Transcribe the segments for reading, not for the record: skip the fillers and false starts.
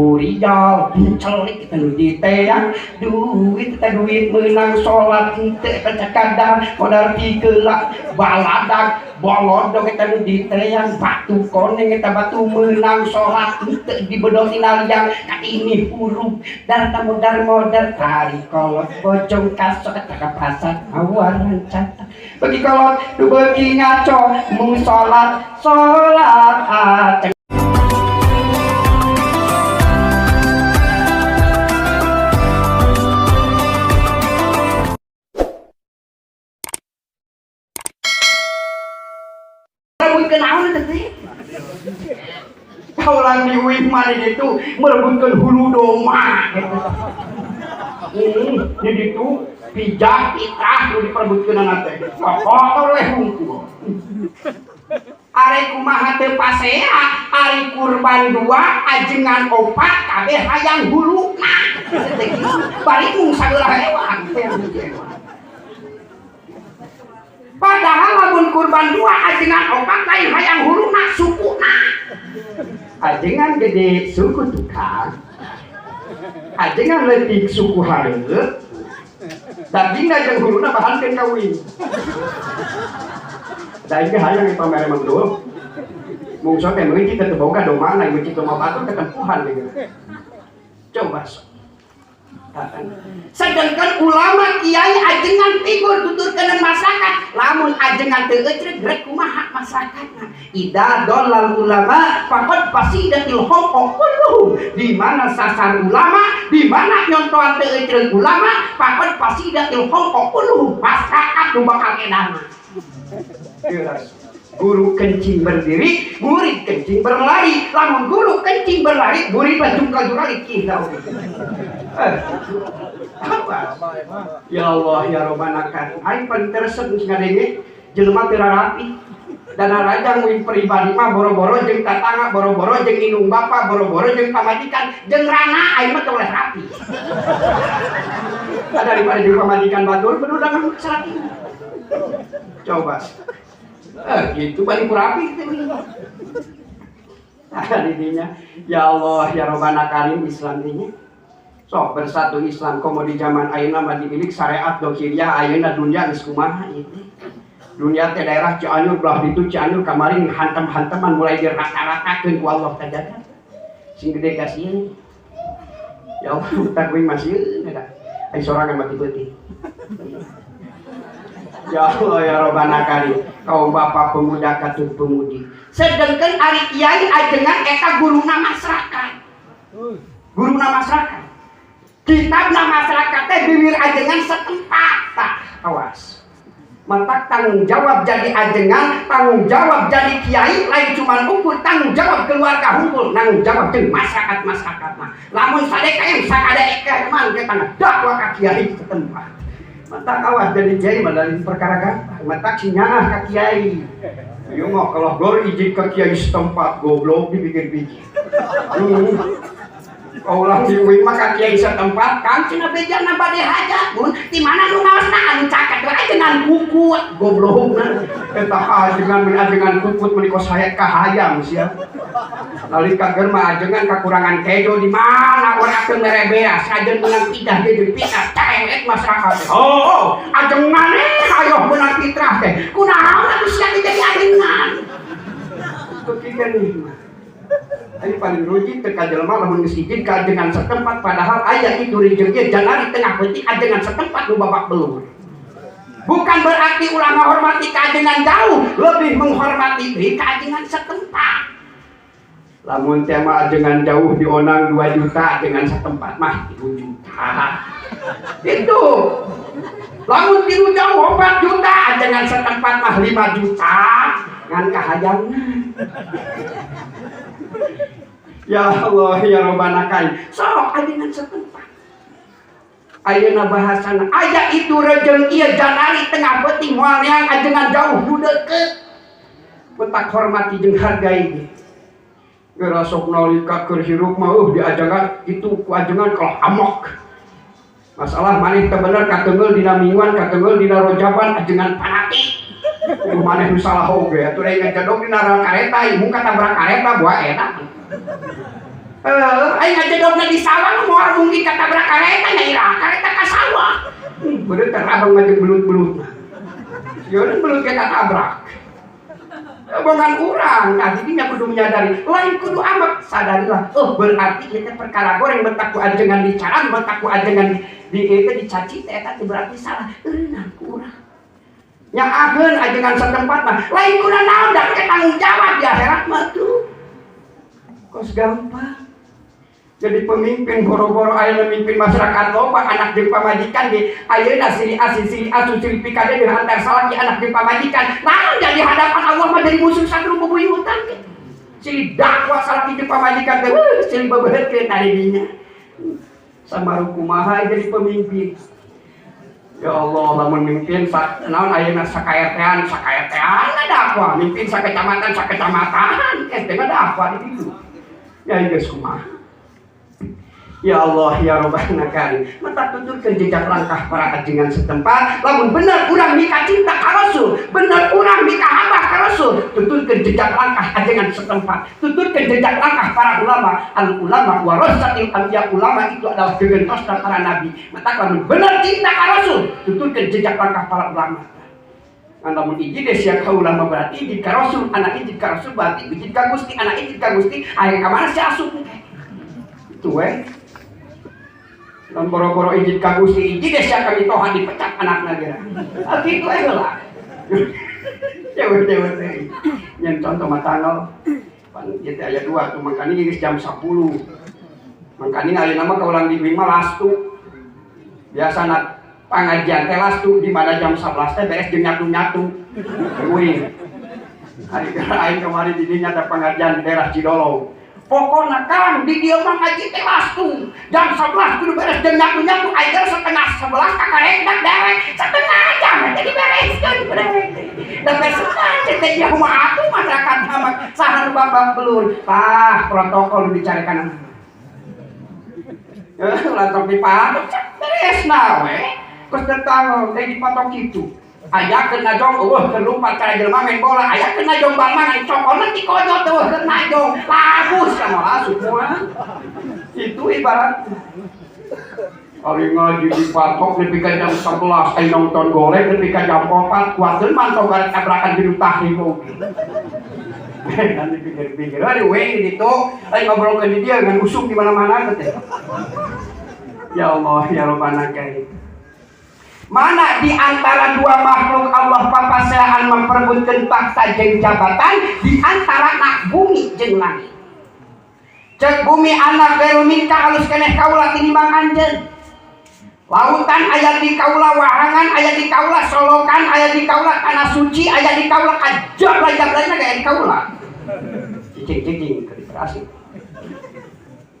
burial celik kita di teang duit kita duit menang sholat ente tercakadang modal pikelak baladak bolodong kita di teang batu koneng kita batu menang sholat ente di bedong inaliang ini huruf dan modal tari kolot bojong kasok kata pasat awaran catat bagi kolot du bagi ngaco mung sholat aceng. Kenaun tadi kau lang di Wiman itu merebutkan hulu doma jadi itu pijak itrah itu diperebutkan nanti kok oleh hungku are kumaha teu pasea ari kurban 2 ajengan 4 kabeh hayang huluna bari mung sageula hewan padahal lamun kurban 2 ajengan 4 lain hayang huruna sukuna ajengan gede suku tukang ajengan leutik suku hareup dagingna jeung huruna bahankeun kawin daing ge hayang pamere mangdul mungso teh meunci teu boga domang na meunci domah batur ketempuhan gitu coba sedangkan ulama kiai ajengan figur tuturkeun masyarakat lamun ajengan teu ecrek rek kumaha masyarakatna idza dolal ulama faqad fasidatil huquq kulluhum di mana sasar ulama di mana nyontohan teu ecrek ulama faqad fasidatil huquq kulluhum masyarakat nu bakal edan guru kencing berdiri, murid kencing berlari. Lamun guru kencing berlari, murid bajungkal jurali kita. Apa? Ya Allah, ya Robbana kan. Aing paling tersep ngadenge jelema teu rapi. Dan raja muin pribadi mah boro-boro jeung tatangga, boro-boro jeung indung bapa, boro-boro jeung pamajikan, jeung rana aing mah teu oleh rapi. Daripada jeung pamajikan batur bener dengan salat. Coba. Gitu balik rapi gitu. Didinya ya Allah ya Robbana karim Islam ini sok bersatu Islam komo di zaman ayeuna mah dimilik syariat dohiriyah ayeuna dunia geus kumaha ieu dunia teh daerah Cianjur belah ditu Cianjur kamarin hantem-hanteman mulai dirata-ratakeun ku Allah tajaga sing gede ka sieun ya Allah utak we masih ada ai sorangan mati peuting. Ya Allah ya Robbana karim kaum bapak pemuda katut pemudi sedangkan ari kiai ajengan eta guruna masyarakat guruna masyarakat kitabna masyarakat teh bibir ajengan setempat tak awas mentak tanggung jawab jadi ajengan tanggung jawab jadi kiai lain cuma ukur tanggung jawab keluarga hukum tanggung jawab jeung masyarakat mah lamun sadeka yang sakada eka man kita dakwah ka kiai setempat mata kawas jadi kiai madalin perkara gampang mata sinyaah ka kiai ieu mah kalau gor izin ka kiai setempat goblok dipikir-pikir kaulah diuing mah ka kiai setempat kan cenah bejana bade hajat mun di mana nu ngaosna anu caket wae dengan kuku goblokna eta ajengan kuku menika saya kahayang sia nalika keur mah ajengan kakurangan kejo di mana urang teu mere beas ajeun menang pidah ge jeung pidah caewet masyarakat oh ajengan ayo menang fitrah teh kunaon atuh sia jadi ajengan kepikiran ieu ayo paling rugi teu ka jelema lamun geus izin ka ajengan setempat padahal aya itu rezeki janari tengah peuting ajengan setempat nu babak belur. Bukan berarti ulama hormati kajengan jauh, lebih menghormati kajengan setempat. Lamun tema ajengan jauh dionang 2 juta dengan setempat mah 3 juta. Itu. Lamun tilu jauh 4 juta ajengan setempat mah 5 juta. Ngan kahayangna. Ya Allah ya Robbana karim. Sok ajengan setempat. Ayeuna bahasana aya itu rejeng ieu janari tengah peuting moal neang ajengan jauh nu deukeut. Betak hormati jeung hargai ge. Geura sok nalika keur hirup mah diajengan itu ku ajengan kalau amok. Masalah maneh teu bener kateunggeul dina mingguan, kateunggeul dina rojaban ajengan panati. Ku maneh nu salah oge atuh lain ngajadog dina kareta, ibu katabrak kareta buah enak. Aing ngajedogna di sawah moal mungkin katabrak kareta nya ira kareta ka sawah. Bener kan abang ngajeng belut-belutna. Yeuna belut ge katabrak. Omongan urang, nah jadinya kudu menyadari, lain kudu amat sadarilah. Berarti kita perkara goreng bentak ku ajengan dicaran, bentak ku ajengan di dicaci teh eta berarti salah. Nah ku urang. Yang ageun ajengan setempat mah, lain kudu naon da tanggung jawab di akhirat mah tuh. Kos gampang. Jadi pemimpin boro-boro aya memimpin masyarakat loba anak jeung pamajikan di ayeuna siri asu siri pikade dengan antar salaki anak jeung pamajikan. Naon jadi hadapan Allah mah jadi musuh satru bebuyutan teh. Siri dakwah salaki jeung pamajikan teh siri bebeutkeun ari dinya. Samaru kumaha jadi pemimpin. Ya Allah, lamun mimpin naon ayeuna sakaetean dakwah, mimpin sakecamatan eta mah dakwah di ditu. Ya geus kumaha. Ya Allah, ya Rabbana Karim, mata tuturkeun jejak langkah para ajengan setempat. Lamun bener urang mika cinta ka Rasul, bener urang mika hamba ka Rasul, tuturkeun jejak langkah ajengan setempat. Tuturkeun jejak langkah para ulama. Al ulama warasatil anbiya, ulama itu adalah gegentosna para nabi. Mata lamun bener cinta ka Rasul, tuturkeun jejak langkah para ulama. Lamun iji deh sia ka ulama berarti iji ka Rasul, anak iji ka Rasul berarti iji ka Gusti, anak iji ka Gusti, aya ka mana si asup. Itu we. Dan boro-boro izin ka Gusti izin deh sia kami tohan dipecat anakna geura. Kitu we heula. Cewek-cewek teh. Yang contoh matanggal. Pan ieu teh aya 2 tuh mangkani geus jam 10. Mangkani ayeuna mah kaulang di mah lastu. Biasana pangajian teh lastu di mana jam 11 teh beres jeung nyatu-nyatu. Euing. Hari aing kemarin di dinya ada pengajian di daerah Cidolong. Pokoknya kan di dia mah ngaji teh lastu jam 11 kudu beres jeung nyatu-nyatu ayeuna setengah 11 kakarengdak derek setengah jam jadi bereskeun beres. Dan besetan teh ya kumaha atuh masyarakat sama saha nu babak belur. Tah protokol dicarikan. Lantok dipatok beresna we. Kos tetangga teh dipatok kitu. Aya kena jong kelumpat cara jelema main bola, aya kena jong bang mangan cokona ti kodot tuh kena jong lagus sama lasuk semua. Itu ibarat hari ngaji dipatok nepi ka jam 11 ai nonton golek nepi ka jam 4 kuateun mantau garek tabrakan di tahrim oge. Nanti pikir-pikir aduh we ditu ai ngobrolkeun di dia ngan usum di mana-mana teh. Ya Allah ya Rabbana Karim. Mana di antara dua makhluk Allah papasehan memperebutkan takhta jeung jabatan di antara nak bumi jeung langit. Cek bumi anak geru minka halus keneh kaula tinimbang anjeun. Lautan aya di kaula wahangan, aya di kaula solokan, aya di kaula tanah suci, aya di kaula kajab-jablaina gaya di kaula. Cicing-cicing kerasi.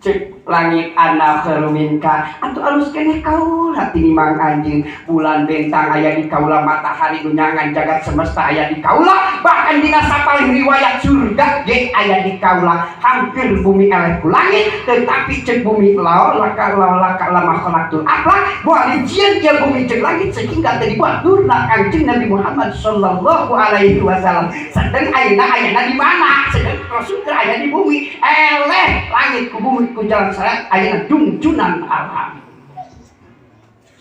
Cek langit anak keruminka atuh alus keneh kaula tinimbang anjeun. Bulan bentang aya di kaula, matahari dunyangan jagat semesta aya di kaula, bahkan dina sapaling riwayat surga ge aya di kaula. Hampir bumi eleh ku langit tetapi cek bumi laol laka lama khalaqtul aflaq moal dijieun ieu bumi jeung langit sehingga teu dibuat durna Kangjeng Nabi Muhammad sallallahu alaihi wasallam. Sedeng ayeuna di mana? Sedeng Rasul aya di bumi eleh langit ku bumi ku jalan seret ayeuna dungjunan alam.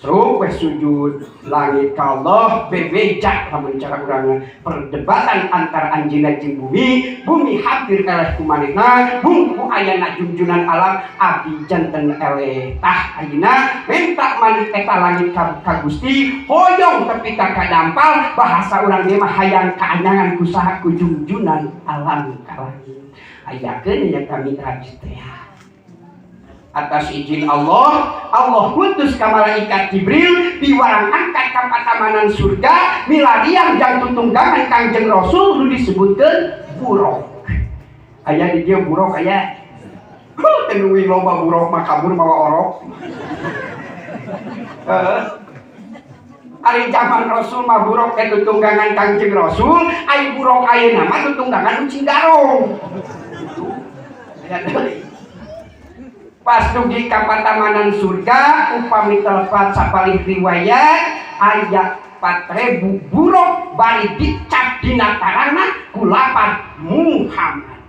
Suwe sujud langit ka Allah bebejak lamun cara urang perdebatan antara anjeunna jeung bumi hampir eleh ku manehna bungku ayeuna dungjunan alam abdi janten eleh. Tah ayeuna menta maneh eta langit ka Gusti hoyong tepi ka kadampal bahasa urang ge mah hayang kaanyangan ku saha ku dungjunan alam ka langit. Ayakeun nya kami rajis teh. Atas izin Allah putus ka malaikat Jibril diwarang angkat ka patamanan surga milarian jang tutunggangan Kangjeng Rasul nu disebutkeun buruk. Aya di dieu buruk aya. Teu loba buruk mah kabur mawa orok. Ari zaman Rasul mah buruk teh tutunggangan Kangjeng Rasul, ai buruk ayeuna mah tutunggangan ucing garong. Pas dugi ka patamanan surga upami telepat sapalih riwayat aya 4.000 buruk bari dicap dina tarana ku lapan Muhammad.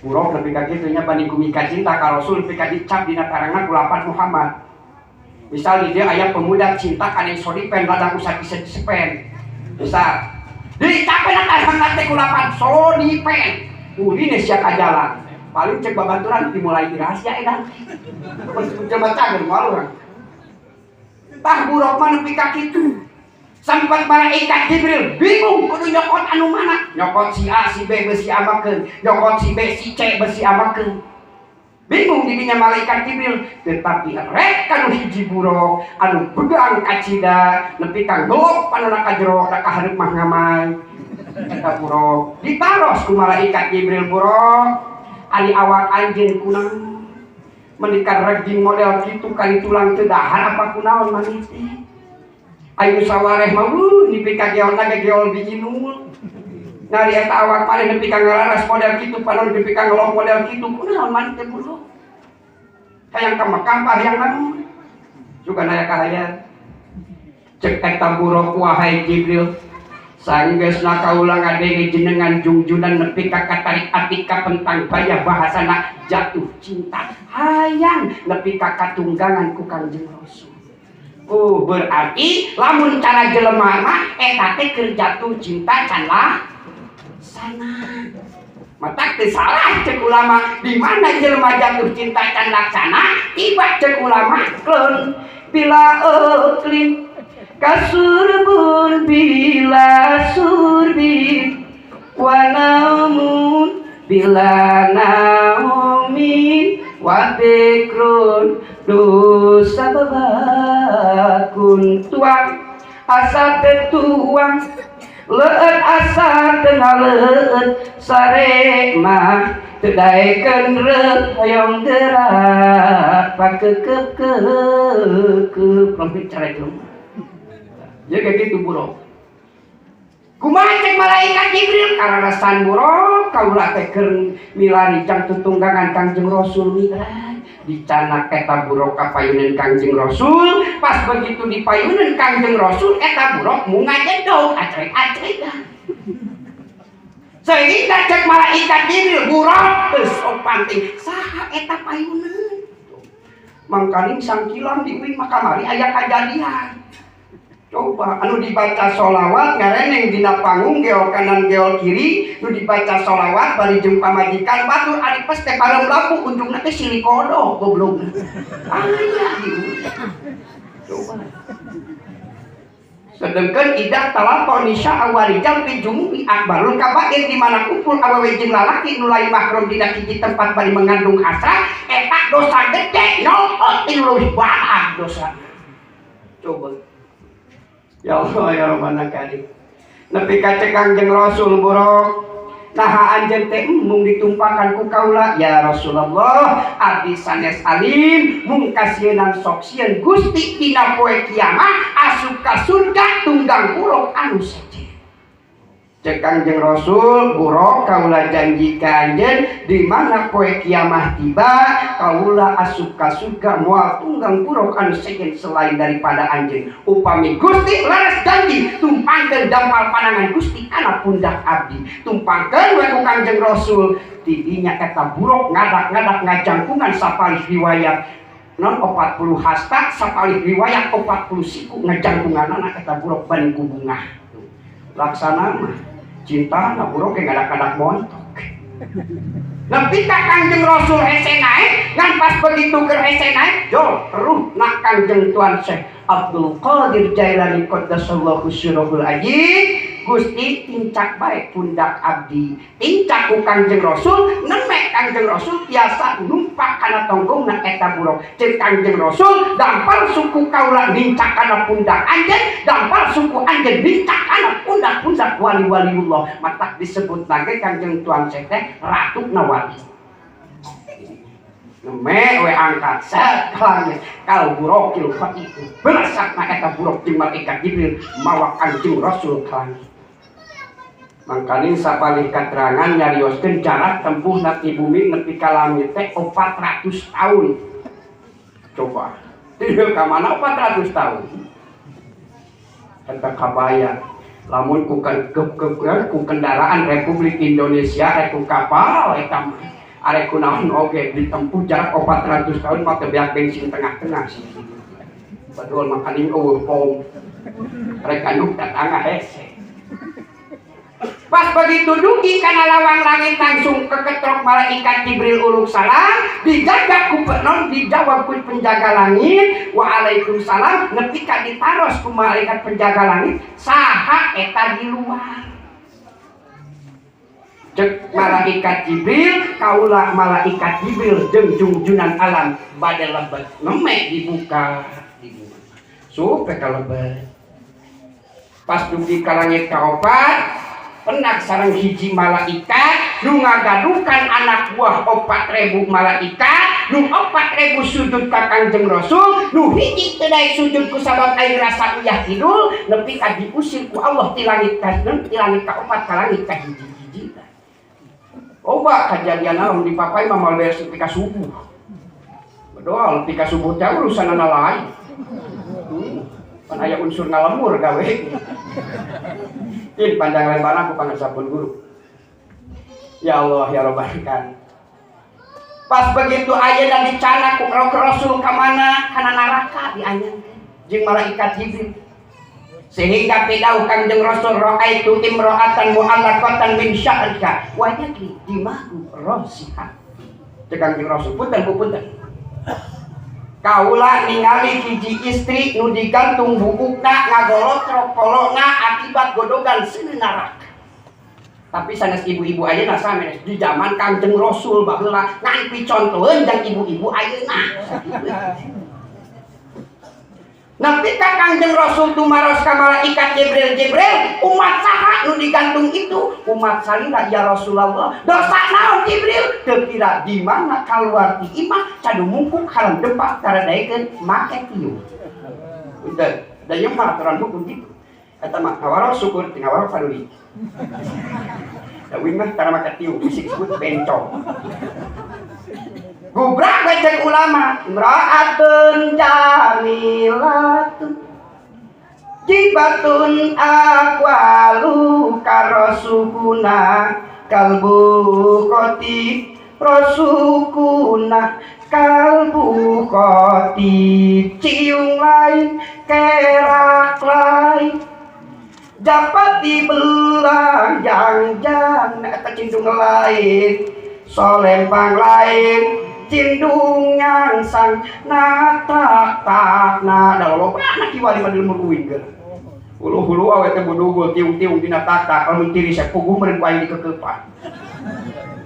Buruk lebih ka kitu nya bani gumika cinta ka Rasul lebih ka dicap dina tarangan kulapan Muhammad. Misal di dia aya pemuda cinta ka yang sodipen ladang usah disepen. Misal dicapeun tarangan teh kulapan sodipen. Ulin sia ka jalan. Paling cek babaturan dimulai rahasia edan. Coba cager malu. Tah buruk mah nepi ka kitu. Sampai malaikat Jibril bingung kudu nyokot anu mana, nyokot si A si B besi amakeun, nyokot si B si C besi amakeun. Bingung didinya malaikat Jibril, tetapi rek kanu hiji buruk anu begang kacida nepi ka gelok panuna ka jero da ka hareup mah ngamai. Eta buruk ditaros ku malaikat Jibril buruk ali awak anjeun kunaon. Menikah raging model kitu kali tulang teu dahar apa kunaon manisi. Ayo sawareh mah nepi ka geol na geol biji nul. Nari eta awak mah nepi ka ngalaras model kitu panon nepi ka ngelong model kitu kunaon man teh buruk. Hayang ka Mekah hayang naon. Juga naya kahayang. Cek eta buruk wahai Jibril. Sanggeusna kaula ngadenge jenengan jungjunan nepi ka katarik ati ka pentang baya bahasana jatuh cinta. Hayang nepi ka katunggangan ku Kangjeng Rasul. Oh berarti lamun cara jelema mah eta teh keur jatuh cinta can lah sana. Matak teh salah cek ulama di mana jelema jatuh cinta can laksana tiba cek ulama kleun bila eklin kasurbun bila surbin wa namun bila naumin wa bikrun dosa babakun tuang asa tetuang leut asa tengah leut sare mah teu daekeun reup hoyong gerak pakekep pamit cara itu ya kayak gitu buruk. Kumaha cek malaikat Jibril kararasan buruk kaula teh keur milari jang tutunggangan Kangjeng Rasul milai dicana eta buruk ka payuneun Kangjeng Rasul pas begitu di payuneun Kangjeng Rasul eta buruk mu ngajedog acrek-acrekan sehingga cek malaikat Jibril buruk geus sok panting saha eta payuneun mangkaning sangkilan di uing makamari aya kajadian. Coba anu dibaca sholawat ngareneng dina panggung geol kanan geol kiri nu dibaca sholawat bari jeung pamajikan batur ari pes teh bareng laku ujungna teh silikodo goblok aya gitu. Coba sedengkeun idah talaqo nisa awarijal fi jumu'i akbarul kabair di mana kumpul awewe jeung lalaki nu lain mahram dina hiji tempat bari mengandung hasrat eta dosa gede no leuwih baag dosa. Coba ya Allah ya Rabbana Karim. Nepi ka cek Kangjeng Rasul buruk. Naha anjeun teh mung ditumpakan ku kaula ya Rasulullah abdi sanes alim mung kasieun sok sieun Gusti dina poe kiamat asup ka surga tunggang buruk anu seje. Cek Kangjeng Rasul buruk kaula janji ka anjeun di mana poe kiamat tiba kaula asup ka surga moal tunggang buruk anu sejen selain daripada anjeun. Upami Gusti leres janji tumpangkeun dampal panangan Gusti kana pundak abdi. Tumpangkeun we ku Kangjeng Rasul tidinya eta buruk ngadak-ngadak ngajangkungan sapalih riwayat non 40 hasta sapalih riwayat 40 siku ngajangkunganana eta buruk bani ku bunga. Laksana mah cinta na buruk yang ngadak-ngadak montok. Nepi ka Kangjeng Rasul hese naik ngan pas begitu keur hese naik jol ruh na Kangjeng Tuan Syekh Abdul Qadir Jailani qaddasallahu sirrahul ajib Gusti tincak bae pundak abdi tincak ku Kangjeng Rasul nemek Kangjeng Rasul biasa numpak kana tonggongna eta buruk cek Kangjeng Rasul dampal suku kaula nincak kana pundak anjeun dampal suku anjeun nincak kana pundak-pundak wali-waliullah matak disebut lagi Kangjeng Tuan Syekh teh ratu nawali nemek we angkat saklange kal burukil fatiku belasakna eta buruk jeung malaikat Jibril mawa Kangjeng Rasul ka langit. Mangkaning sapalih katerangan nyarioskeun jarak tempuh nati bumi nepi ka langit teh 400 tahun. Coba tieu ka mana 400 tahun? Eta kabayang lamun ku kendaraan Republik Indonesia ku kapal eta arek kunaon oge ditempuh jarak 400 tahun mah teu beak bensin tengah-tengah sih. Padahal makanin eueuh pom. Rek anduk tatangga hese. Pas begitu dugi kana lawang langit langsung keketrok malaikat Jibril uluk salam, dijaga ku penon dijawab ku penjaga langit, waalaikumsalam, netika ditaros ku malaikat penjaga langit, saha eta di luar. Cek malaikat Jibril, kaulah malaikat Jibril jeung junjunan alam bade lebet nemek dibuka supaya kalebet. Pas dugi ka langit kaopat penak sareng hiji malaikat nu ngagadukan anak buah 4.000 malaikat nu 4.000 sujud ka Kangjeng Rasul nu hiji teu daek sujud ku sabab aing rasa uyah kidul nepi ka diusir ku Allah ti langit ka-4 ka langit ka hiji-hiji. Oba kajadian naon dipapai mah mal beres nepi ka subuh. Bedoal nepi ka subuh teh urusanna lain. Pan aya unsur ngalemur gawe. Ini pandang lebar aku panggil sabun guru. Ya Allah ya Rabbal Alamin. Pas begitu ayeuna dicana ku Rasul ka mana? Kana neraka dianyeun jeung malaikat Jibril. Sehingga pidau Kangjeng Rasul ra'aitu imra'atan mu'allaqatan min sya'rika wa yadri dimahu rasiha. Cek Kangjeng Rasul punten Kaula ningali hiji istri nu digantung bubukna ngagolotrok kolona akibat godogan seueur neraka. Tapi sanes ibu-ibu ayeuna sanes di zaman Kangjeng Rasul baheula ngan picontoheun jeung ibu-ibu ayeuna. Nepi ka Kangjeng Rasul tumaros ka malaikat Jibril, umat saha nu digantung itu? Umat salira ya Rasulullah. Dosa naon Jibril? Teu kira di mana kaluar ti imah cadu mungkuk halang depak karadaekeun make tiung. Udah, da ieu mah aturan hukum gitu. Eta mah ngawaro syukur ti ngawaro paduli. Da wing mah tara make tiung disebut bencong. Gubrak becek ulama, imra'atun jamilatun jibatun aqwalu karosukuna kalbu koti rosukuna kalbu koti ciung lain kerak lain dapat dibelang jang eta cindung lain solempang lain cindung nyangsang natak-takna da loba anak kiwali mah dilumur uing ge hulu-hulu awe teh budugul tiung-tiung dina tak-tak lamun tiri sapuguh meureun ku aing dikekepan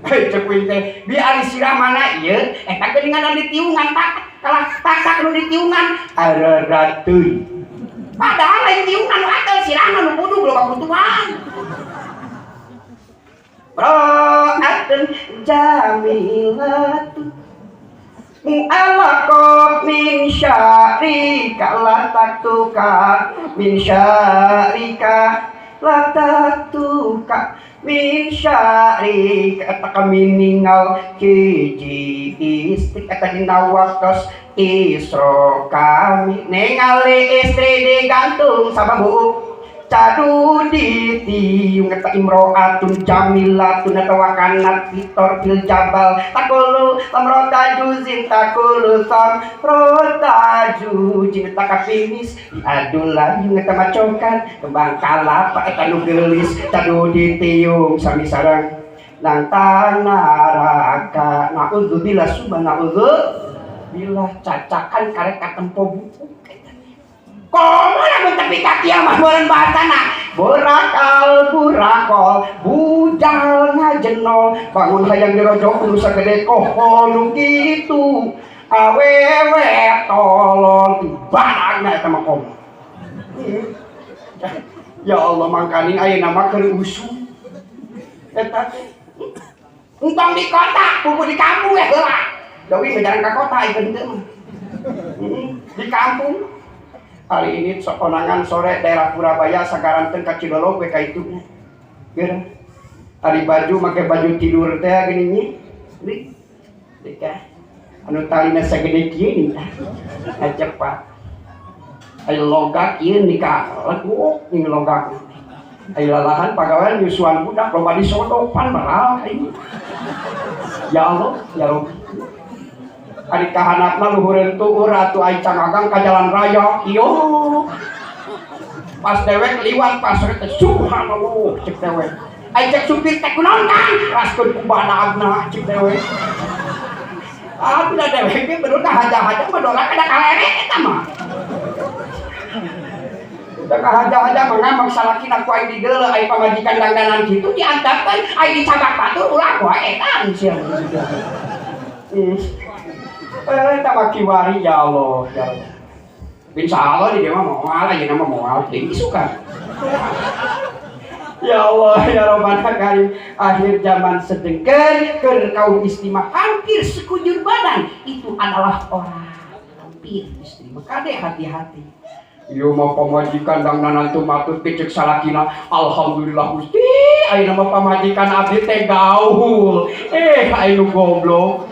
cek uing teh bi ari sirah mana ieu eta geuningan di tiungan tak nu di tiungan ararateuy padahal lain tiungan nu atel sirahna nu budug loba kutuan Ra'atun jamilatun mu'allaqat min sya'rika latatuka min sya'rika latatuka min sya'rika eta kami ningal hiji istri eta dina waktos isro kami ningali istri digantung sababu cadu ditiung eta imro'atun jamilatun eta wakanat fitor fil jabal takulu lamrota juzin takulu samrota juzin eta kapinis diadul layung eta macokan kembang kalapa eta nu geulis cadu ditiung sami sareng nang tanah naudzubillah subhanallah cacakan karek katempo buku komo lamun tepi ka kiamah meureun bahatana burakol bujal ngajenol bangun hayang dirojok nu sagede kohol nu kitu awewe tolong barangna eta mah komo ya Allah mangkaning ayeuna mah keur usum eta entong di kota pupu di kampung ya heula deui menjarang ka kota ieu teh mah di kampung. Hari ini konangan sore daerah Purabaya sagaranteun ka Cidolog we ka ituna. Geura. Ari baju make baju tidur teh gini nya. Dika. Anu talina sagede kieu nih tah. Acepat. Aya logak ieu nika leguk ning logak. Ayo lalahan pagawean nyusuan budak loba disodopan malah ini. Ya Allah, ya Rabbi. Ari kahanapna luhureun tuur atuh ai cangagang ka jalan raya. Iyo. Pas dewek liwat pas rek subhanallah cek dewek. Ai cek supir teh kunaon Kang? Raskeun ku badagna cek dewek. Ah, udah dewek ge bener ka haja-haja mah dola kada kalerek eta mah. Udah ka haja-haja mah ngamang salakina ku ai di deuleu ai pamajikan dangdanan kitu diantapkeun ai dicabak batur ulah wae eta sia. Tambah kiwari ya Allah, ya Allah. Insya Allah di dia mah moal aja nama moal, tinggi suka. Ya Allah, ya Rabbana Karim. Akhir zaman sedengker ke kaum istimah hampir sekujur badan itu adalah orang hampir istimah. Kade hati-hati. Yo mau pamajikan dang nanantu matur picek salakina. Alhamdulillah Gusti, ayeuna mah pamajikan abdi teh gaul. Ayeuna goblok.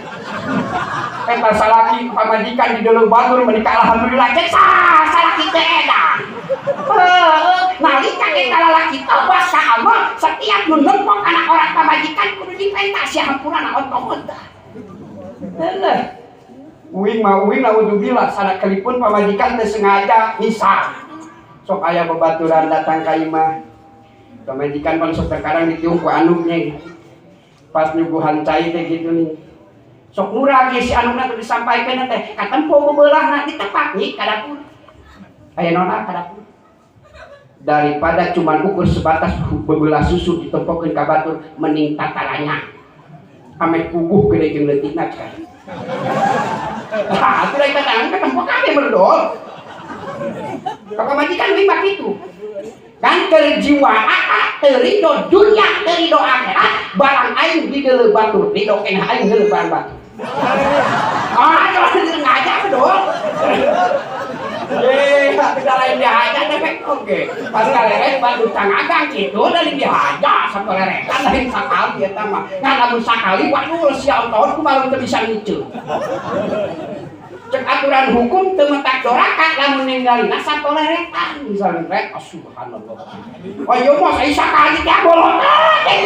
Eta salaki pamajikan di dalam batur menikah alhamdulillah cek salaki teh edan. Nalika kita lalaki tobat ka Allah setiap nu nempok anak orang pamajikan kudu dipentasi hampurana otot-otot. Heeh. Uing naudzubillah sanak kalipun pamajikan teu sengaja misal. Sok aya babaturan datang ka imah. Pamajikan pan sok terkadang ditiung ku anuknya. Pas nyuguhan cai teh gitu nih. Sok murah ge si anuna teh disampaikeun teh katempo bebeulahna ditepak nih ka dapur. Aya nona ka dapur. Daripada cuman ukur sebatas bebelah susu ditempokeun ka batur mending tataranya. Ame kuguh gede jeung leutikna kan. Ah, atuh lain kadang ketempok kabeh berdol. Ka majikan lima kitu. Kan terjiwaan terido dunia terido akhirat barang aing di deuleu batur ridho keneh aing heuleu barang batur. Ah, kalau ngaja dong. Kita lain dihaja efek oke. Pas kalerek batur cangagang kitu dari dihaja sakolerekan lain sakali eta mah. Ngan lamun sakali waduh sia tahun kumaha teu bisa ngiceu. Cek aturan hukum teu metak doraka lamun ninggalina sakolerekan misalnya rek subhanallah. Oh ieu mah sai sakali teh bolot teh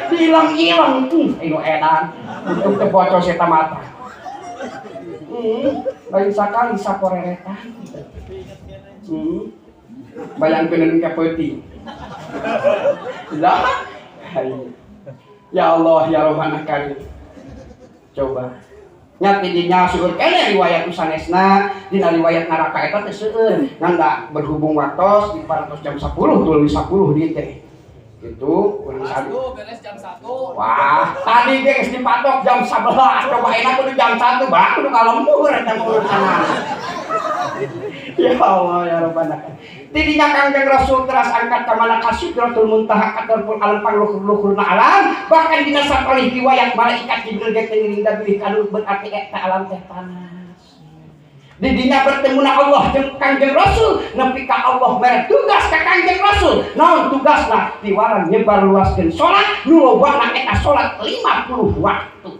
dileng-ileng ayo edan untuk teu bocor eta mata. Lain sakali sakolerekan. Bayangkeun ka peuting. Lah. Ya Allah ya Rahman Karim. Coba nya tidinya seueur keneh riwayat sanesna dina riwayat neraka eta teh seueur nganda berhubung waktos di 400 jam 10 tuluy 10 di teh gitu urang sabi beres jam 1 wah tadi geus dipatok jam 11 coba enak kudu jam 1 bah kudu kalembur eta urusan. Ya Allah ya Rabbana. Tidinya Kangjeng Rasul teras angkat ka mana ka Sidratul Muntaha katarpun alam pangluhur-luhurna alam bahkan dina sakolih riwayat malaikat Jibril ge teu ngiring bilih kanu berarti eta alam teh panas. Didinya bertemuna Allah jeung Kangjeng Rasul nepi ka Allah mere tugas ka Kangjeng Rasul. Naon tugasna? Piwaran nyebar luaskeun salat nu lobana eta salat 50 waktu.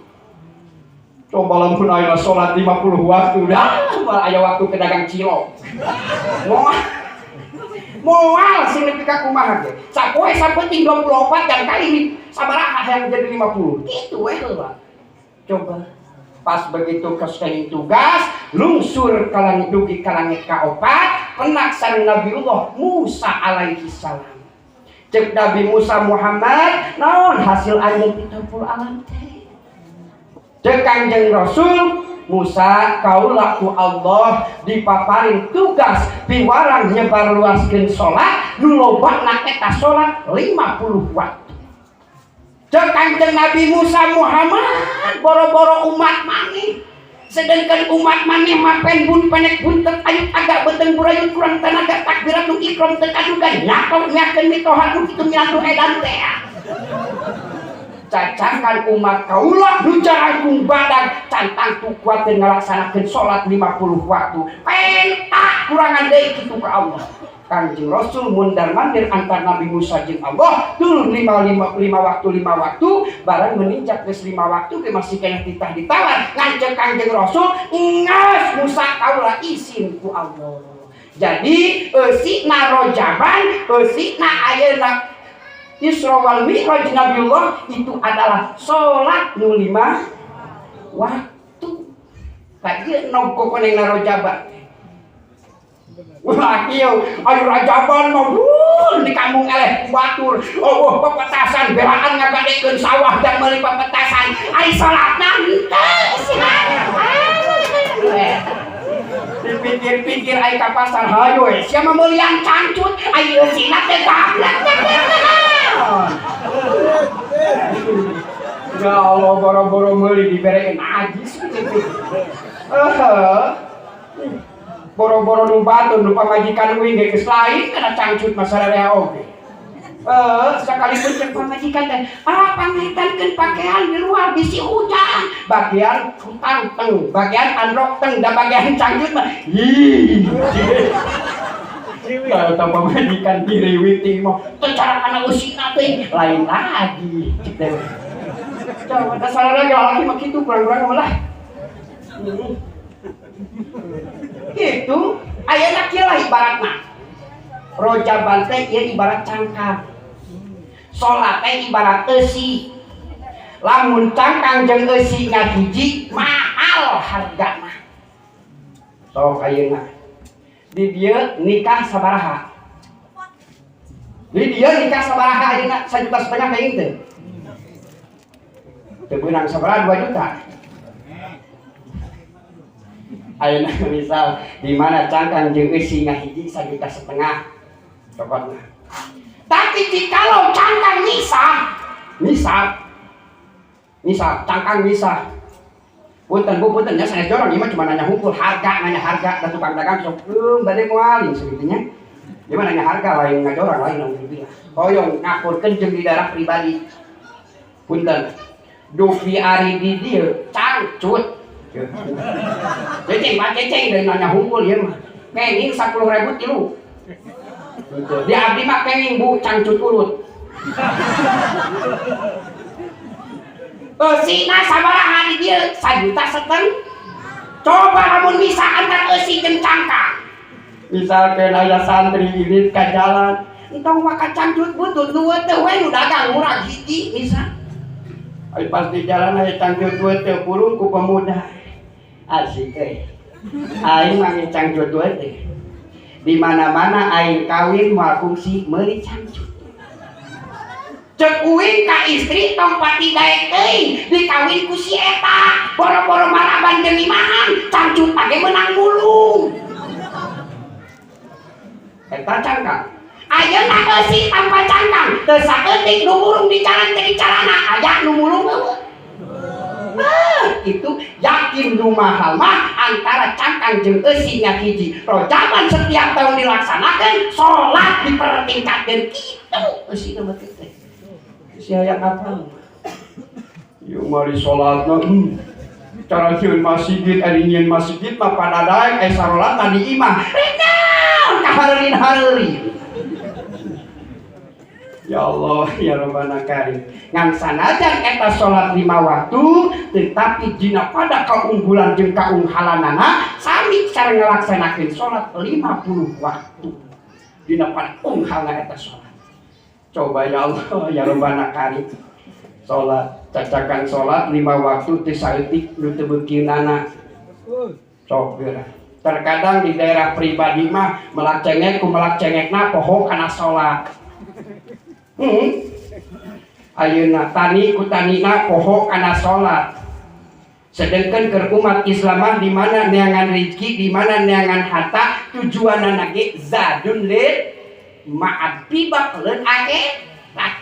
Coba lamun aya salat 50 waktu dah aya waktu ke dagang cilok. Moal sing nepi ka kumaha ge. Sapoe sapenting 24 jam kali sabaraha yang jadi 50. Kitu we heula. Coba pas begitu keskening tugas lungsur ka langit dugi ka langit kaopat penak sareng Nabiullah Musa alaihi salam. Cek Nabi Musa Muhammad naon hasil anjeun 30 alam teh. Cek Kangjeng Rasul Musa kaulah ku Allah dipaparin tugas piwarang nyebar luaskeun salat nu lobana eta salat 50 waktu. Cek Kangjeng Nabi Musa Muhammad boro-boro umat maneh sedangkan umat maneh mah pen bun penek buntet ayut agak beteng burayut kurang tenaga takbiratul ikram teu kaduga nyakol nyakeun mitohan nu kitu milantu edan teh. Cacakan umat kaulah nu jarangkung badan cantang tu kuat dan ngalaksanakeun salat 50 waktu pentak kurangan deui kitu ka Allah. Kanjeng Rasul mundar mandir antar Nabi Musa jeung Allah turun 5 waktu barang meninjak geus 5 waktu ge masih keneh titah ditawar ngancek Kanjeng Rasul ngas Musa kaulah izin ku Allah Jadi eusina rojaban, eusina ayeuna Isra wal Mi'raj Nabiullah itu adalah salat nu 5 waktu. Kajian nongko koneng rojaban. Wah kieu ayo rajaban mah di kampung eleh batur. Oh pepetasan belaan ngagadekeun sawah dan meuli pepetasan. Ari salatna henteu dipikir-pikir ai ka pasar hayo sia mah meuli cangcut ai eusina teh gablek. Ya Allah boro-boro meuli diberekeun najis. Boro-boro nu batun nu pamajikan uing ge geus lain kana cangcut masararea oge. Sekalipun cek pamajikan teh, pangitankeun pakaian di luar bisi hujan. Bagian hutang teng, bagian androk teng, da bagian cangcut mah. Ih. Kalau tak pamajikan diriwiti mah, teu cara kana eusina teh lain lagi. Coba da sararea lagi mah kitu kurang-kurang mah. Gitu ayeuna kieu lah ibaratna rojaban teh ieu ibarat cangkang, salat teh ibarat eusi. Lamun cangkang jeung eusi ngahiji mahal hargana. Sok ayeuna di dieu nikah sabaraha? Di dieu nikah sabaraha ayeuna 1,5 juta teuing teu? Teu beunang sabaraha 2 juta. Ayeuna misal di mana cangkang jeung eusi ngahiji 1,5 juta cokotna. Tapi jikalau cangkang misal cangkang misah. Punten Bu, punten nya sanes jorong ieu mah cuma nanya hukum harga, da tukang dagang sok bade moal segitunya. Dia mah nanya harga lain ngajorang lain nu dibilang. Hoyong ngakurkeun jeung di daerah pribadi. Punten. Dupi ari di dieu cangcut. Ceceng dari nanya hunkul ya mah kenging 10.000 tilu di abdi mah kenging Bu cangcut urut eusina sabaraha di dieu 1,5 juta. Coba lamun bisa antar eusi jeung cangkang misalkeun aya santri irit ka jalan entong maka cangcut butut nu teu we nu dagang murah hiji misal ai pas di jalan aya cangcut teu pulung ku pemuda asik aing mah cangcut teh di mana-mana aing kawin moal fungsi meuli cangcut. Cek uing ka istri tong pati daek teuing dikawin ku si eta boro-boro maraban jeung limahan cangcut pake menang mulung. Eta cangkang ayeuna eusi tanpa cangkang teu saeutik nu murung di jalan teh carana aya nu mulung eueuh. Itu yakin nu mahal mah antara cangkang jeung eusi ngahiji. Rojaban setiap tahun dilaksanakeun, salat dipertingkatkeun kitu eusina mah teh. Si aya kapal. Ieu mari salatna cara sieun masjid ari nyieun masjid mah pada daek salat tadi imam. Rinaon kahareulin-hareulin. Ya Allah, ya Rabbana Karim. Ngan sanajan eta salat 5 waktu, tetapi dina pada kaunggulan jeung kaunghalanana sami cara ngalaksanakeun salat 50 waktu. Dina pada unghalna eta salat. Coba ya Allah, ya Rabbana Karim. Salat, cacakan salat 5 waktu teu saeutik nu teu beukieunana. Sok geura. Terkadang di daerah pribadi mah melak cengek ku melak cengekna poho kana salat. Ayeuna tani ku tanina poho kana salat. Sedengkeun keur umat Islam di mana neangan rezeki, di mana neangan harta, tujuanna ge zadun lil ma'ad pibak leun ake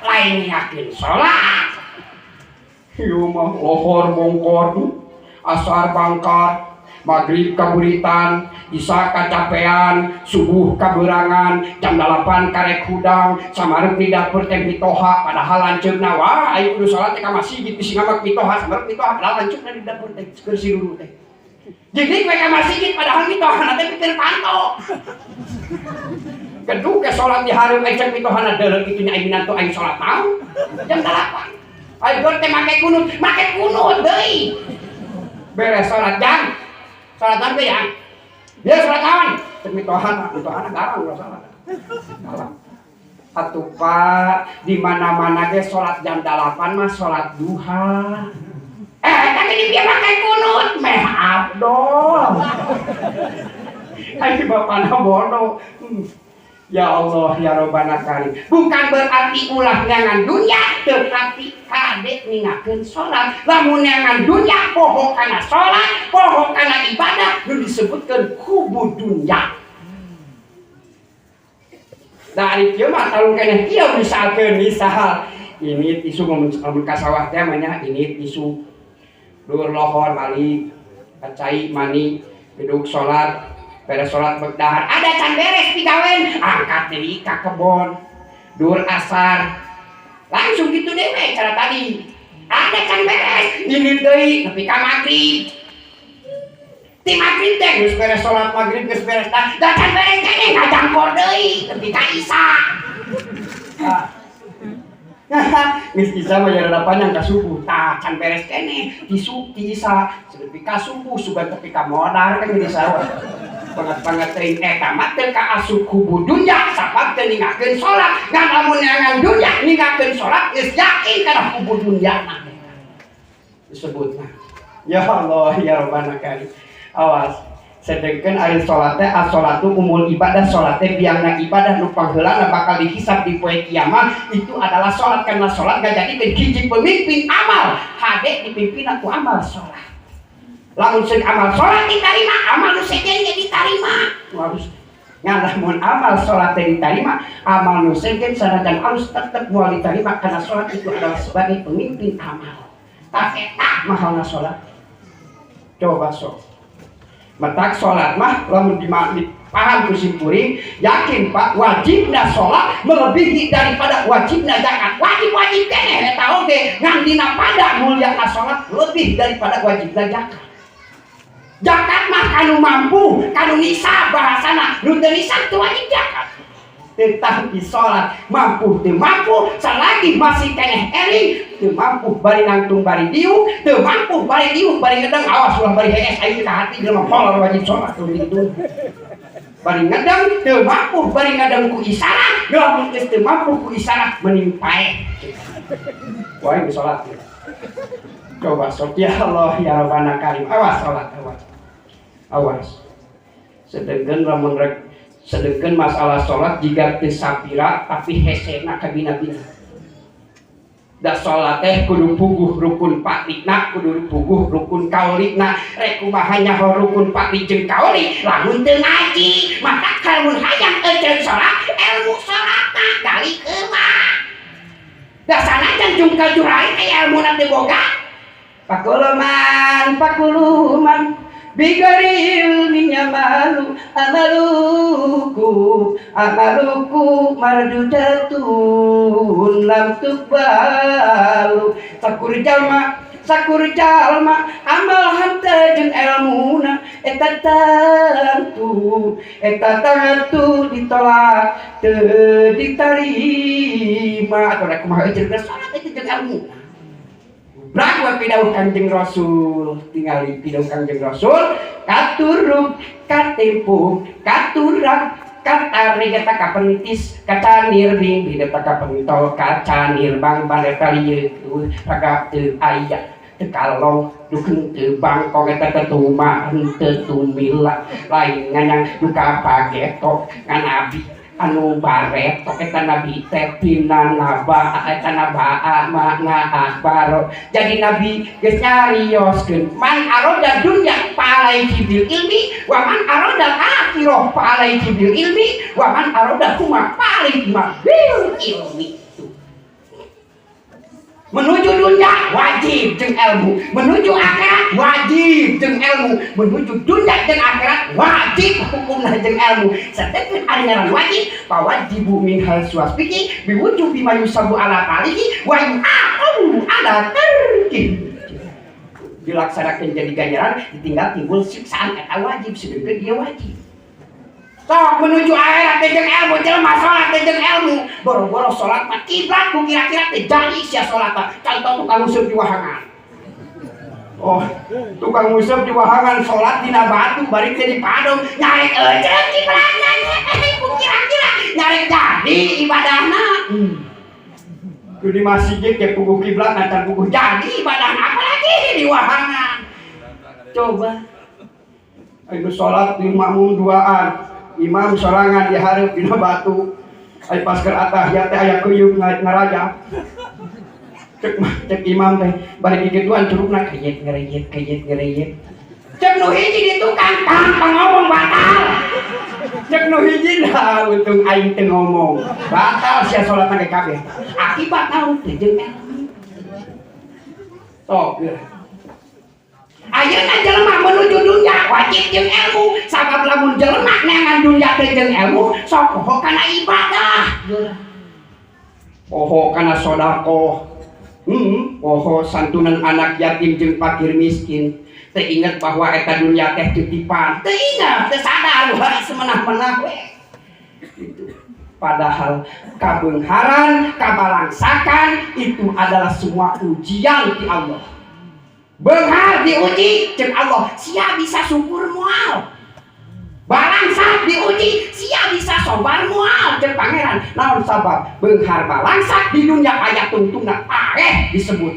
lain yakin salat. Ieu mah lohor bongkor, asar bangkar, maghrib kaburitan, isya kacapean, subuh kaberangan, jam 8 karek hudang, samarep di dapur teh mitoha, padahal lanceukna wah aya kudu salat teh ka masjid bisi ngamak mitoha, samarep mitoha padahal lanceukna di dapur teh keur siluru teh. Jadi we ka masjid padahal mitohana teh pikir panto. Kedu ke salat di hareup ecek mitohana deuleuh kitu nya aing nantu aing salat naon? Jam 8. Aing gor teh make kunut deui. Beres salat jam. Salat apa ya? Dia salat kawan. Temitohan garang nggak salah. Atuh Pak, di mana-mana ge salat jam 8 mah salat duha. Tapi dia pakai kunut, meh abdol. Ayo bapana bodoh. Ya Allah, ya Robbana Karim. Bukan berarti ulah nyangan dunia, tetapi kade ningakeun salat. Lamun nyangan dunia, poho kana salat, poho kana ibadah, nu disebutkeun kubu dunia. Dari kieu mah talung keneh kieu misalkeun misal ini tisu mun ka sawah teh mah ini tisu dur lohor mali kacai mani duduk salat beres salat begdahar ada can beres pigawen angkat deui ka kebon dur asar langsung gitu dewe cara tadi ada can beres ini deui nepi ka magrib ti magrib teh geus beres salat magrib geus beres da can beres keneh ngajangkor deui nepi ka isya Nis Isa mah ya rada panjang ka subuh tah can beres keneh tisu ti Isa nepi ka subuh sugan tepi ka modar kan di sawah banget teuing eta mah teu kaasup kubu dunya sabab teu ningakeun salat ngan lamun nyangan dunya ningakeun salat geus yakin kana kubu dunya mah disebutna ya Allah ya Rabbana Karim awas sedengkeun ari salat teh as-salatu umul ibadah salat teh biangna ibadah nu pangheulana bakal dihisab di poe kiamat itu adalah salat karena salat ngajadikeun hiji pemimpin amal hade dipimpin ku amal salat lamun seuk amal salat ditarima amal nu sejen ge ditarima harus ngan lamun amal salat teh ditarima amal nu sejen sanajan harus tetep moal ditarima karena salat itu adalah sebagai pemimpin amal tah eta mahalna salat coba sok matak salat mah lamun dipaham ku simpuring yakin Pak wajibna salat melebihi daripada wajibna zakat wajib keneh eta oge ngan dina pada mulyana salat lebih daripada wajibna zakat zakat mah kanu mampu kanu nisab bahasana nu teu nisab teu wajib zakat tetapi salat mampu teu mampu salagi masih keneh eling teu mampu bari nangtung bari diu teu mampu bari diu bari ngedeng awas ulah bari hees aing ka hati jelema kolor wajib salat teu gitu bari ngedeng teu mampu bari ngedeng ku isyarat lamun geus teu mampu ku isyarat mending pae wae geus salat coba sok ya Allah ya Rabbana Karim awas salat awas sedengkeun lamun rek sedengkeun masalah salat jika teu sapira tapi hesena ka bina-bina da salat teh kudu puguh rukun patrina kudu puguh rukun kaulina rek kumaha nyaho rukun patri jeung kauli lamun teu ngaji maka lamun hayang euceun salat ilmu salatna gali keumah da sanajan jeung kajurain aya ilmuna teu boga pakuluman bigari ilminya amaluku mardudatun lam tuqbalu sakur jalma amal hanta jeung ilmuna eta tantu ditolak teu ditarima atuh kumaha jeung salat itu jeung ilmu Beraku pidauh Kanjeng Rasul tingali pidauh Kanjeng Rasul katuruk katempuh katurang kataring eta kapenitis kacanir bing bideta kapentol kacanir bang baleta lieu ragap teu aya teu kalong dukeun teu bangkong eta tetuma henteu tumila lain nganyang duka pagetok ngan abi anu baret tok eta nabi teh pinanaba eta nabaa makna akbar jadi nabi geus nyarioskeun man aroda dunya palai bil ilmi wa man aroda akhirah palai bil ilmi wa man aroda huma palai bil ilmi menuju dunia wajib jeung ilmu menuju akhirat wajib jeung ilmu menuju dunia jeung akhirat wajib hukumna jeung ilmu sedangkan ari ngaran wajib pawajibu min hal suwaspiki biwujubi mayusabu ala talihi wa yu'aqabu ala tarki dilaksanakeun jadi ganjaran ditinggal timbul siksaan eta wajib sedangkan dia wajib sok menuju akhirat teh jeung ilmu jelema salat teh jeung ilmu boro-boro salat mah kiblat ku kira-kira teh jadi sia salat contoh tukang useup di wahangan Oh, tukang musab di wahangan sholat dina batu bari teh di padong nyarek ejek kiblatna kira-kira nyarek jadi ibadahna. Di masjid ge puguh kiblat nacan puguh jadi ibadahna apalagi di wahangan. Coba anu sholat di makmum duaan, imam sorangan dihareup dina batu. Ai pas keur atahiyat teh aya keuyuk ngaraja. Cek imam teh bari gigituan curugna kayet ngereyet. Cek nu hiji di tukang ngomong batal. Cek nu hiji dah untung aing teu ngomong. Batal sia salatna ge kabeh. Akibat naon teh jeung ilmu. Sok geus. Ayeuna jelema menuju dunya wajib jeung ilmu. Sabab lamun jelema neangan dunya teh jeung ilmu, sok poho kana ibadah. Poho kana sedekah. Poho santunan anak yatim jeung fakir miskin. Teu inget bahwa eta dunya teh titipan. Teu inget, teu sadar wah semenah-menah we. Itu. Padahal kabeungharan, kabalangsakan itu adalah semua ujian di Allah. Beunghar diuji jeung Allah, sia bisa syukur moal. Balangsak diuji, sia bisa sobar moal jeung pangeran. Naon sabab beunghar balangsak di dunya aya tungtungna disebut.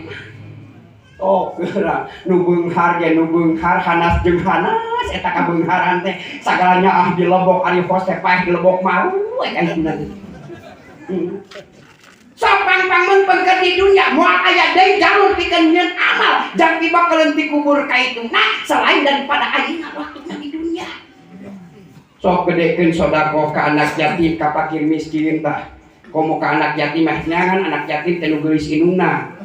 Oh, geura nu beunghar ge nu beunghar hanas jeung hanas eta kabeungharan teh sagalanya ah di lobok ari hos teh paeh di lobok mau eta istina. Sok pang-pang keur di dunya moal aya deui jalur pikeun nyieun amal jang dibakaleun ti kubur ka itu. Nah, selain daripada ayeuna waktuna di dunya. Sok gedekeun sedekah ka anak yatim, ka fakir miskin tah. Komo ka anak yatim mah nyangan anak yatim teh nu geulis inungna.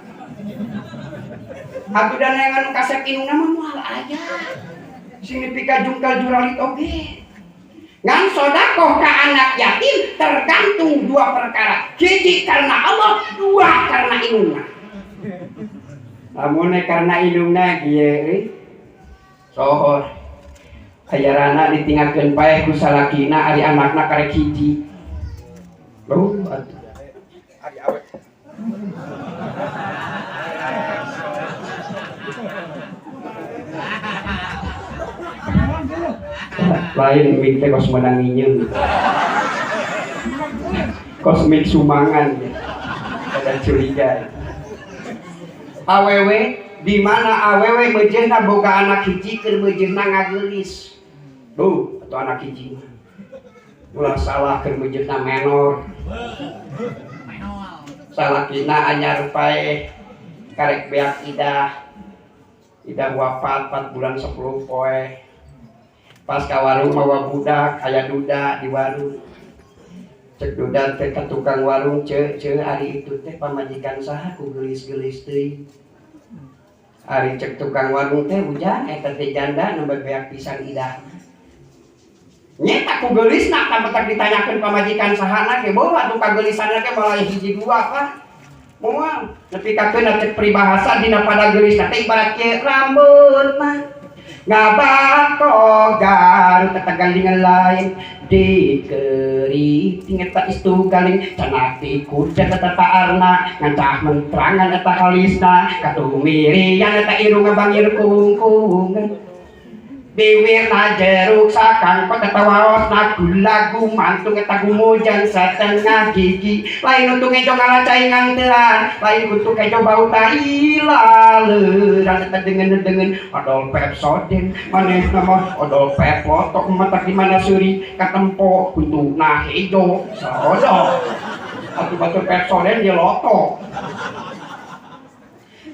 Atuh dan neangan kasep inungna mah moal aya. Sing nepi ka jungkal juralit oge. Ngan sedekah ka anak yatim tergantung dua perkara. Hiji karena Allah, dua karena inungna. Lamun karena inungna kieu sohor hayarana ditinggalkeun paeh ku salakina ari anakna karek hiji. Loh, atuh. Ari awet. Lain mik teh kos menang nginyeum. Kosmik sumangan ya. Ada curiga. Awewe di mana awewe meujeuhna boga anak hiji keur meujeuhna ngageulis. Duh, atuh anak hiji mah. Ulah salah keur meujeuhna menor. Salakina anyar paeh karek beak idah wafat 4 bulan 10 poe. Pas ka warung mawa budak aya duda di warung. Cek duda teh ka tukang warung ceu ari itu teh pamajikan saha ku geulis-geulis teuing. Ari cek tukang warung teh hujan eta teh janda nu beak pisan idah. Nyeta ku geulisna ta betak ditanyakeun pamajikan sahana ge bawa tukang geulisanna ge malah hiji dua Pak. Moal nepi ka keuna cek peribahasa dina pada geulisna teh ibarat ke rambut mah ngabakogar tetanggalingan lain dikeri tinggal istu galing canati kuda tetaarna ngancah mentrangan eta kalisna katumirian eta irung bangir kungkungan bibirna jeruk sakang petetawaosna gula gumantung eta gumujan satengah gigi lain untuk ejo ngalacaingan teuan lain untuk ejo bau tai laleuran eta dengen odol pepsodent manehna mah odol pep lotok mata di mana seuri katempo kuntuna hejo saodol atuh batur pepsodent dia lotok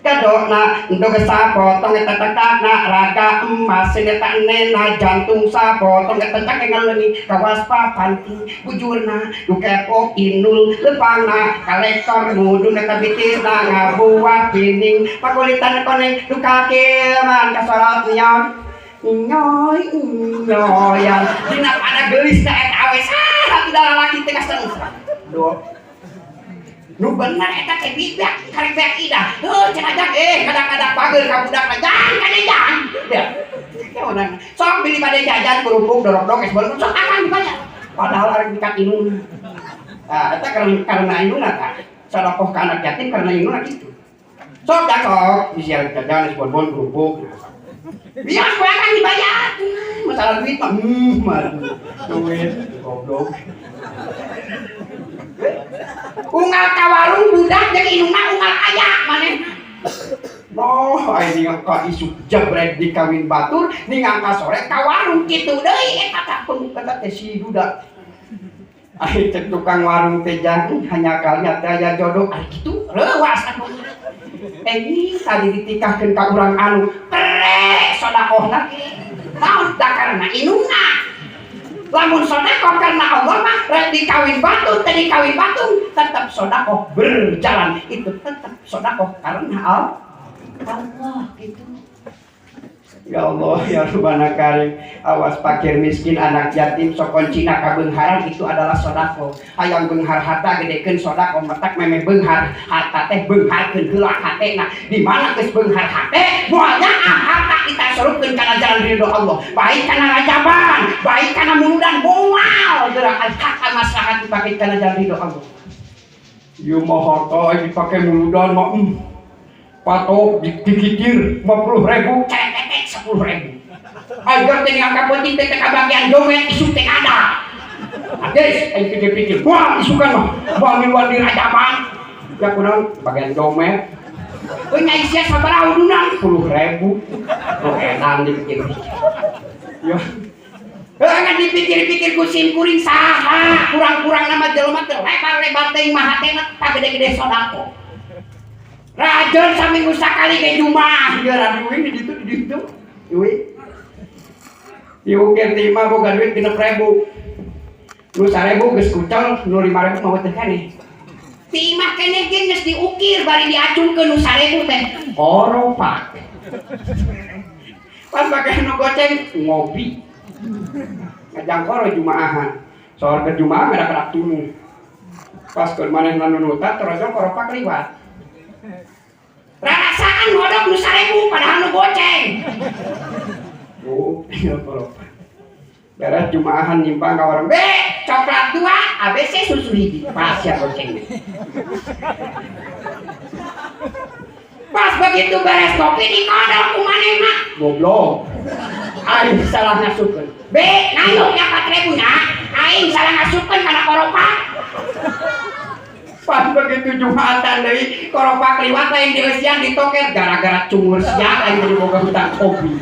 kadokna untuk sapotong eta tetakna raga emas eta nena jantung sapotong eta cake ngaleni kawas papanting bujurna dukepok inul lepangna kalektor mudun eta bitirna ngabuah pining pakulitan koneng dukakeman kasorot nyon nyoyan dina pada geulis na eta awe saha tidak lalaki teh kaseng do nu bener eta teh bibak karek beak idah. Heuh cenah jak kadang-kadang pageur ka budakna jang kadejang. Ya. Keonan sok beli bade jajan kerupuk dorok-dorok es balon sok akan dibayar. Padahal arek dikat inuna. Eta karena inuna tah. Sedekah ka anak yatim karena inuna kitu. Sok dah sok, disiar jajan bon kerupuk. Biar supaya kan dibayar. Masalah duit mah, duit goblok. Unggal ka warung budak jeung inungna unggal aya maneh. Oh, ini ngangka isu jebret dikawin batur, ning ngangka sore ka warung kitu deui eta teh kata teh si duda. Ai cek tukang warung teh jangan hanya kalian teh aya jodoh ari kitu reuas atuh. Ini tadi ditikahkeun ka urang anu prek sodakohna naon da karena inungna. Lamun sodakoh karena Allah mah rek dikawin batur teh dikawin batur tetap sodakoh berjalan itu tetap sodakoh karena Allah gitu. Ya Allah ya Rabbana Karim, awas fakir miskin anak yatim sokon cina ka beungharan itu adalah sodako. Hayang beunghar harta gedekeun sodako matak memeh beunghar harta teh beungharkeun heula hatena. Di mana geus beunghar hate moalnya harta kita surupkeun kana jalan ridho Allah. Baik kana rajaban, baik kana muludan moal gerakan harta maslahat dipake kana jalan ridho Allah. Ieu mah harta dipake muludan mah patok dikitir 50.000 cetek 10.000 agar teh ngangkat penting teh kabagian domet isu teh ada ades aing pikir-pikir wah isu kan mah miluan di rajaban ya kunaon bagian domet euy nya isia sabaraha udunan 10.000 oh edan dipikir-pikir ya jangan dipikir-pikir ku simkuring saha kurang-kurang nama jelema teh lebar-lebar teh mah hatena kagede-gede sodako. Rajon saminggu sakali ke Jumat, geura duit di ditu. Duit. Ieu ge timah boga duit 6.000. Nu 1.000 geus kucel, nu 5.000 mah teh keneh. Timah keneh ge geus diukir bari diacungkeun nu 1.000 teh. Oropak. Pas pake nu goceng ngopi. Ngajang koro jumaahan. Soal ke jumaah kada tunu. Pas keur manehna nunutan terus koropak liwat. Rasaan modok nu 1.000 padahal nu goceng. Oh, iya kalau beres jumaahan nyimpang ka warung. Coklat 2, ABC susu hiji. Pas ya goceng. Pas begitu beres kopi dikodok ku manehna. Goblok. Aing salah ngasupkeun. Nayuk nya 4.000 nya. Aing salah ngasupkeun kana koropak. Pas begitu Jumatan deui koropak liwat lain dieusian ditoker gara-gara cungur sia aing jadi boga hutang kopi.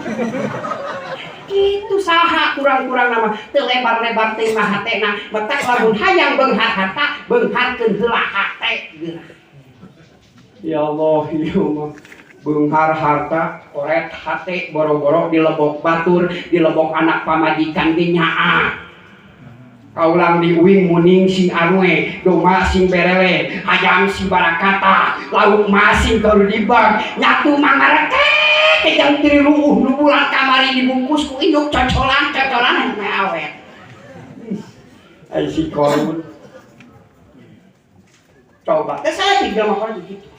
Itu saha kurang-kurang nama teu lebar-lebar teh mah hatena metak lamun hayang beunghar harta beungharkeun heula hate geura. Ya Allah ieu mah beunghar harta koret hate boro-boro dilebok batur dilebok anak pamajikan ge nyaa. Kaulang di uing muning sing arwe doma sing berewe hayam sing barakata lauk masing baru dibang nyatu mangareke tejang triluuh nu bulan kamari dibungkus ku induk cocolan awet ai si korun coba teh saya tiga mah gitu.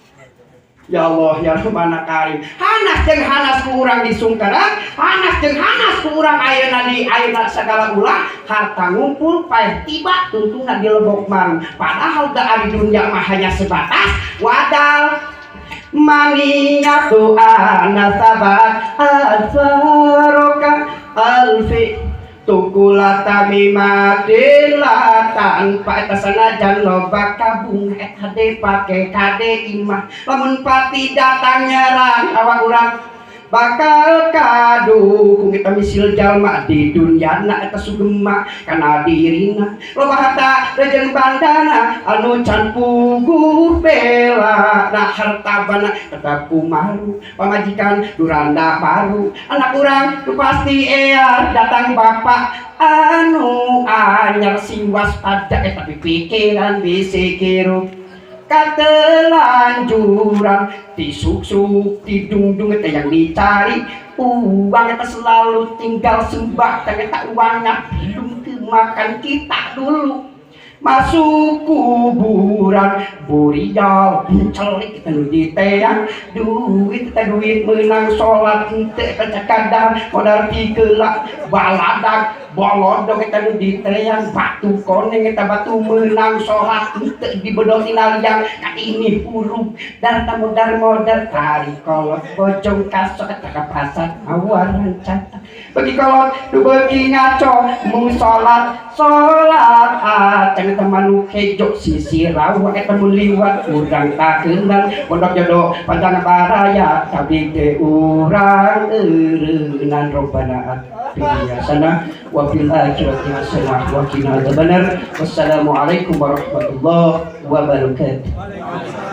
Ya Allah ya Rabbana Karim, hanas jeung hanas ku urang disungkeran, hanas jeung hanas ku urang ayeuna sagala ulah harta ngumpul paeh tiba tuntuna dilebok maru. Padahal da ari dunya mah hanya sebatas wadal maniyatu anasabat asroka alfi tukulata mimadin latan pa eta sanajan loba kabung eta de pake kade imah lamun pati datang nyerang awak urang bakal kadukung kita misil jalma di dunyana eta sugema kana dirina loba harta rejeng bandana anu can puguh bela nah harta bana tetap kumaru pamajikan duranda baru anak urang tu pasti ea datang bapak anu anyar sing waspada eta pikiran bisi kirup katelanjuran disuk-suk didung-dung eta yang dicari uang eta selalu tinggal sembah eta uangnya belum makan kita dulu masuk kuburan burial celik kita nu diteang duit menang sholat ente kecekadang modal pikeula baladak bolot dong kita nu ditreang batu koneng kita batu menang sholat untuk dibedoti naliang kaki ini huruf dan tamu modern tari kolot bojong kasok kata pasar awaran catat bagi kolot du bagi ngaco mung sholat acan teman kejo sisi rawa kita muliwat urang tak kenal pondok jodoh panjang baraya tapi ke urang eureunnan robbana biasana wa fil akhirati hasanah wa qina adzabannar. Wassalamualaikum warahmatullahi wabarakatuh.